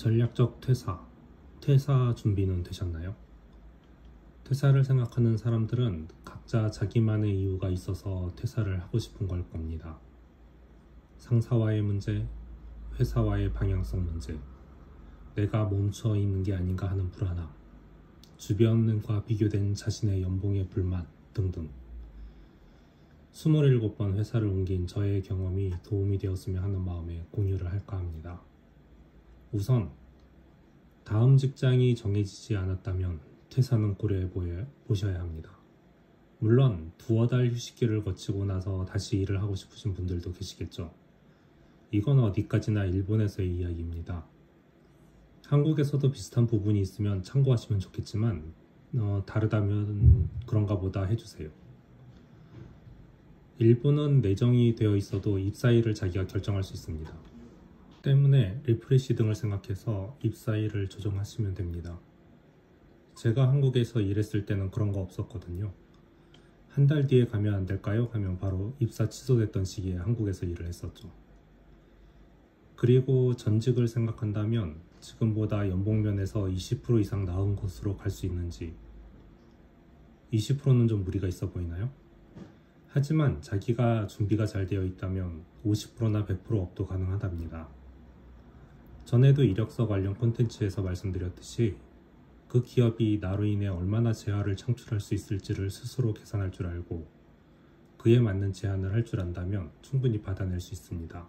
전략적 퇴사 준비는 되셨나요? 퇴사를 생각하는 사람들은 각자 자기만의 이유가 있어서 퇴사를 하고 싶은 걸 겁니다. 상사와의 문제, 회사와의 방향성 문제, 내가 멈춰 있는 게 아닌가 하는 불안함, 주변과 비교된 자신의 연봉의 불만 등등. 27번 회사를 옮긴 저의 경험이 도움이 되었으면 하는 마음에 공유를 할까 합니다. 우선 다음 직장이 정해지지 않았다면 퇴사는 고려해 보셔야 합니다. 물론 두어 달 휴식기를 거치고 나서 다시 일을 하고 싶으신 분들도 계시겠죠. 이건 어디까지나 일본에서의 이야기입니다. 한국에서도 비슷한 부분이 있으면 참고하시면 좋겠지만 다르다면 그런가 보다 해주세요. 일본은 내정이 되어 있어도 입사일을 자기가 결정할 수 있습니다. 때문에 리프레시 등을 생각해서 입사일을 조정하시면 됩니다. 제가 한국에서 일했을 때는 그런 거 없었거든요. 한 달 뒤에 가면 안 될까요? 하면 바로 입사 취소됐던 시기에 한국에서 일을 했었죠. 그리고 전직을 생각한다면 지금보다 연봉면에서 20% 이상 나은 곳으로 갈 수 있는지 20%는 좀 무리가 있어 보이나요? 하지만 자기가 준비가 잘 되어 있다면 50%나 100% 업도 가능하답니다. 전에도 이력서 관련 콘텐츠에서 말씀드렸듯이 그 기업이 나로 인해 얼마나 재화를 창출할 수 있을지를 스스로 계산할 줄 알고 그에 맞는 제안을 할 줄 안다면 충분히 받아낼 수 있습니다.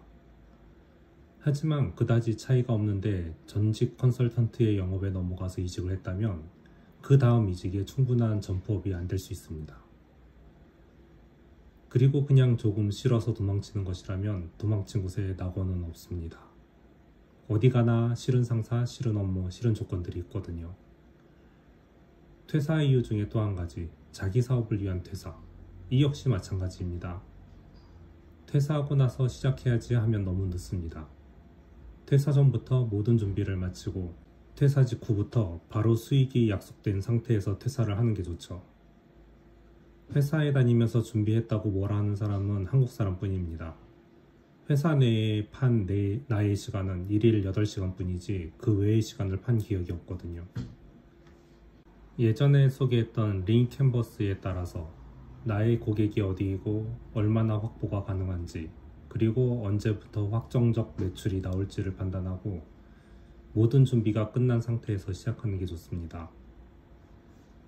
하지만 그다지 차이가 없는데 전직 컨설턴트의 영업에 넘어가서 이직을 했다면 그 다음 이직에 충분한 점프업이 안 될 수 있습니다. 그리고 그냥 조금 싫어서 도망치는 것이라면 도망친 곳에 낙원은 없습니다. 어디 가나 싫은 상사, 싫은 업무, 싫은 조건들이 있거든요. 퇴사 이유 중에 또 한 가지, 자기 사업을 위한 퇴사. 이 역시 마찬가지입니다. 퇴사하고 나서 시작해야지 하면 너무 늦습니다. 퇴사 전부터 모든 준비를 마치고 퇴사 직후부터 바로 수익이 약속된 상태에서 퇴사를 하는 게 좋죠. 회사에 다니면서 준비했다고 뭐라 하는 사람은 한국 사람뿐입니다. 회사 내에 판 나의 시간은 일일 8시간 뿐이지 그 외의 시간을 판 기억이 없거든요. 예전에 소개했던 링 캔버스에 따라서 나의 고객이 어디이고 얼마나 확보가 가능한지 그리고 언제부터 확정적 매출이 나올지를 판단하고 모든 준비가 끝난 상태에서 시작하는 게 좋습니다.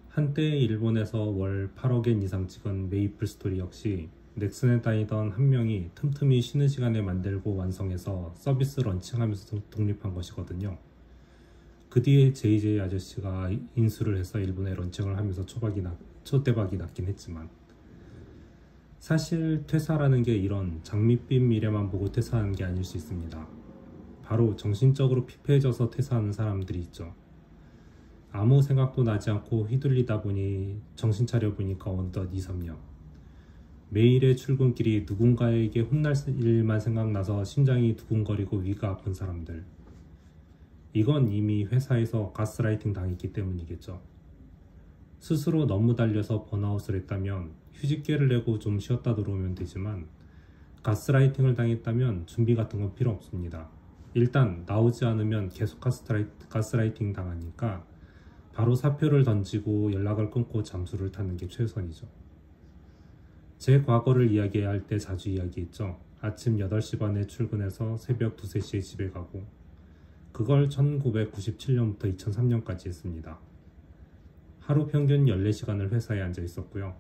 한때 일본에서 월 8억엔 이상 찍은 메이플 스토리 역시 넥슨에 다니던 한 명이 틈틈이 쉬는 시간에 만들고 완성해서 서비스 런칭하면서 독립한 것이거든요. 그 뒤에 JJ 아저씨가 인수를 해서 일본에 런칭을 하면서 초대박이 났긴 했지만 사실 퇴사라는 게 이런 장밋빛 미래만 보고 퇴사하는 게 아닐 수 있습니다. 바로 정신적으로 피폐해져서 퇴사하는 사람들이 있죠. 아무 생각도 나지 않고 휘둘리다 보니 정신 차려 보니까 어느덧 2, 3년. 매일의 출근길이 누군가에게 혼날 일만 생각나서 심장이 두근거리고 위가 아픈 사람들. 이건 이미 회사에서 가스라이팅 당했기 때문이겠죠. 스스로 너무 달려서 번아웃을 했다면 휴직계를 내고 좀 쉬었다 들어오면 되지만 가스라이팅을 당했다면 준비 같은 건 필요 없습니다. 일단 나오지 않으면 계속 가스라이팅 당하니까 바로 사표를 던지고 연락을 끊고 잠수를 타는 게 최선이죠. 제 과거를 이야기할 때 자주 이야기했죠. 아침 8시 반에 출근해서 새벽 2, 3시에 집에 가고 그걸 1997년부터 2003년까지 했습니다. 하루 평균 14시간을 회사에 앉아 있었고요.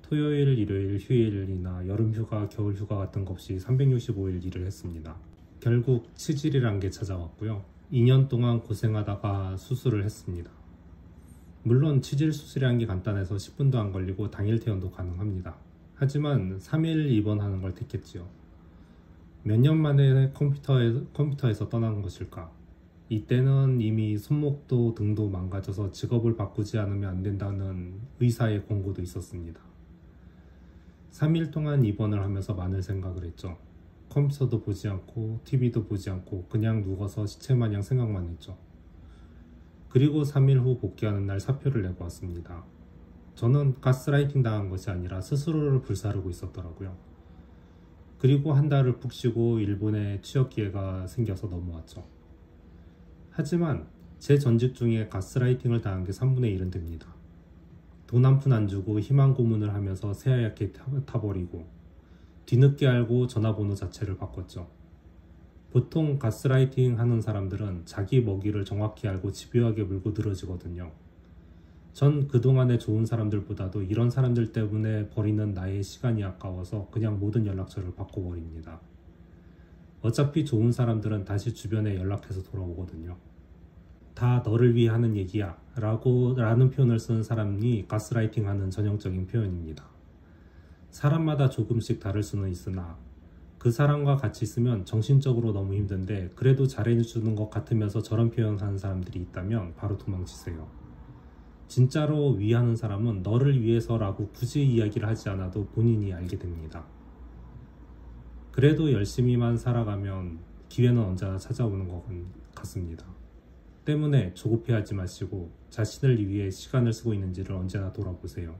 토요일, 일요일, 휴일이나 여름휴가, 겨울휴가 같은 거 없이 365일 일을 했습니다. 결국 치질이란 게 찾아왔고요. 2년 동안 고생하다가 수술을 했습니다. 물론 치질 수술이란 게 간단해서 10분도 안 걸리고 당일 퇴원도 가능합니다. 하지만 3일 입원하는 걸 택했지요. 몇 년 만에 컴퓨터에서 떠나는 것일까? 이때는 이미 손목도 등도 망가져서 직업을 바꾸지 않으면 안 된다는 의사의 권고도 있었습니다. 3일 동안 입원을 하면서 많은 생각을 했죠. 컴퓨터도 보지 않고 TV도 보지 않고 그냥 누워서 시체마냥 생각만 했죠. 그리고 3일 후 복귀하는 날 사표를 내고 왔습니다. 저는 가스라이팅 당한 것이 아니라 스스로를 불사르고 있었더라고요. 그리고 한 달을 푹 쉬고 일본에 취업 기회가 생겨서 넘어왔죠. 하지만 제 전직 중에 가스라이팅을 당한 게 3분의 1은 됩니다. 돈 한 푼 안 주고 희망 고문을 하면서 새하얗게 타버리고 뒤늦게 알고 전화번호 자체를 바꿨죠. 보통 가스라이팅 하는 사람들은 자기 먹이를 정확히 알고 집요하게 물고 늘어지거든요. 전 그동안의 좋은 사람들보다도 이런 사람들 때문에 버리는 나의 시간이 아까워서 그냥 모든 연락처를 바꿔버립니다. 어차피 좋은 사람들은 다시 주변에 연락해서 돌아오거든요. 다 너를 위해 하는 얘기야 라는 표현을 쓰는 사람이 가스라이팅 하는 전형적인 표현입니다. 사람마다 조금씩 다를 수는 있으나 그 사람과 같이 있으면 정신적으로 너무 힘든데 그래도 잘해주는 것 같으면서 저런 표현하는 사람들이 있다면 바로 도망치세요. 진짜로 위하는 사람은 너를 위해서라고 굳이 이야기를 하지 않아도 본인이 알게 됩니다. 그래도 열심히만 살아가면 기회는 언제나 찾아오는 것 같습니다. 때문에 조급해하지 마시고 자신을 위해 시간을 쓰고 있는지를 언제나 돌아보세요.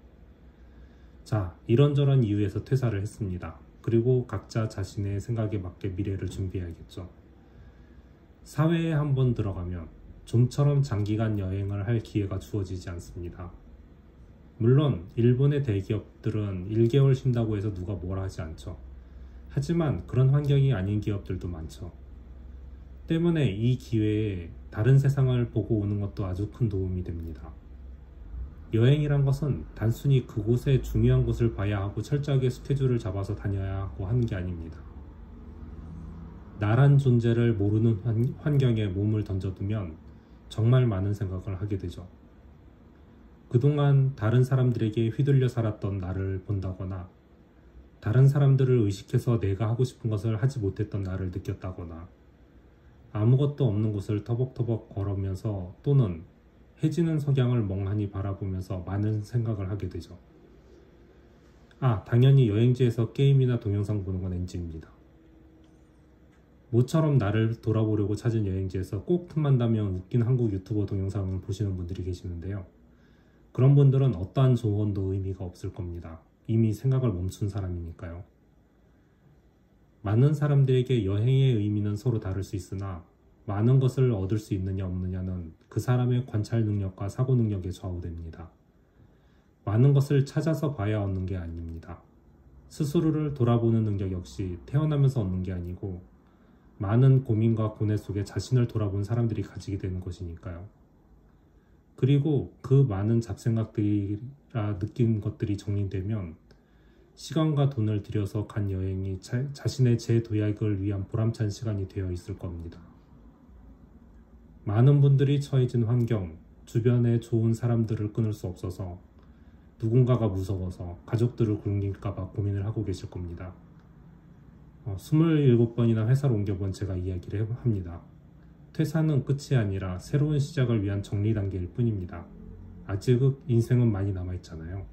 자, 이런저런 이유에서 퇴사를 했습니다. 그리고 각자 자신의 생각에 맞게 미래를 준비해야겠죠. 사회에 한번 들어가면 좀처럼 장기간 여행을 할 기회가 주어지지 않습니다. 물론 일본의 대기업들은 1개월 쉰다고 해서 누가 뭐라 하지 않죠. 하지만 그런 환경이 아닌 기업들도 많죠. 때문에 이 기회에 다른 세상을 보고 오는 것도 아주 큰 도움이 됩니다. 여행이란 것은 단순히 그곳의 중요한 곳을 봐야 하고 철저하게 스케줄을 잡아서 다녀야 하고 하는 게 아닙니다. 나란 존재를 모르는 환경에 몸을 던져두면 정말 많은 생각을 하게 되죠. 그동안 다른 사람들에게 휘둘려 살았던 나를 본다거나 다른 사람들을 의식해서 내가 하고 싶은 것을 하지 못했던 나를 느꼈다거나 아무것도 없는 곳을 터벅터벅 걸으면서 또는 해지는 석양을 멍하니 바라보면서 많은 생각을 하게 되죠. 당연히 여행지에서 게임이나 동영상 보는 건 NG입니다. 모처럼 나를 돌아보려고 찾은 여행지에서 꼭 틈만 나면 웃긴 한국 유튜버 동영상을 보시는 분들이 계시는데요. 그런 분들은 어떠한 조언도 의미가 없을 겁니다. 이미 생각을 멈춘 사람이니까요. 많은 사람들에게 여행의 의미는 서로 다를 수 있으나 많은 것을 얻을 수 있느냐 없느냐는 그 사람의 관찰 능력과 사고 능력에 좌우됩니다. 많은 것을 찾아서 봐야 얻는 게 아닙니다. 스스로를 돌아보는 능력 역시 태어나면서 얻는 게 아니고 많은 고민과 고뇌 속에 자신을 돌아본 사람들이 가지게 되는 것이니까요. 그리고 그 많은 잡생각들이라 느낀 것들이 정리되면 시간과 돈을 들여서 간 여행이 자신의 재도약을 위한 보람찬 시간이 되어 있을 겁니다. 많은 분들이 처해진 환경, 주변에 좋은 사람들을 끊을 수 없어서 누군가가 무서워서 가족들을 굶길까봐 고민을 하고 계실 겁니다. 27번이나 회사를 옮겨본 제가 이야기를 합니다. 퇴사는 끝이 아니라 새로운 시작을 위한 정리 단계일 뿐입니다. 아직 인생은 많이 남아있잖아요.